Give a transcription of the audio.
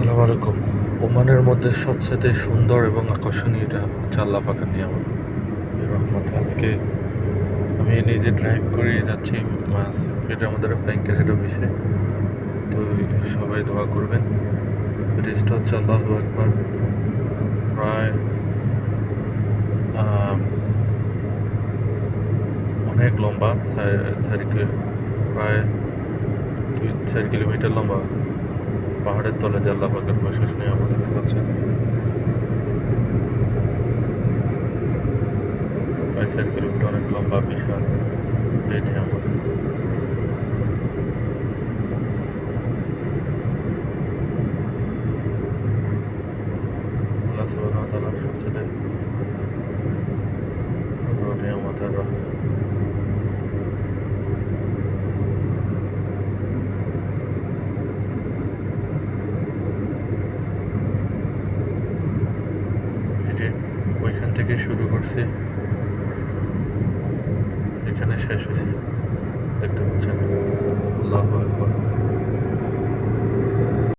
আসসালামু আলাইকুম। ওমানের মধ্যে সবচাইতে সুন্দর এবং আকর্ষণীয়টা হচ্ছে আল্লাহ পাকের নিয়ামত। এই রহমত। আজকে আমি নিজে ড্রাইভ করে যাচ্ছি মাছ এটা আমাদের ব্যাংকের হেড অফিসে। তো সবাই দোয়া করবেন। ব্রিজটা হচ্ছে আল্লাহু আকবার। প্রায় অনেক লম্বা, প্রায় 2-4 কিলোমিটার লম্বা। পাহাড়ের তলে যে আল্লাহ পাকের বিশেষ নিয়ামত দেখতে পাচ্ছেন। প্রায় 4 কিলোমিটার, অনেক লম্বা বিশাল এই নিয়ামত। আল্লাহ সুবহানাহু ওয়া তাআলার সবচেয়ে বড় নিয়ামত আর রহমত। এই যে ওইখান থেকে শুরু করছি, এখানে শেষ হয়েছে, দেখতে পাচ্ছেন। আল্লাহু আকবার।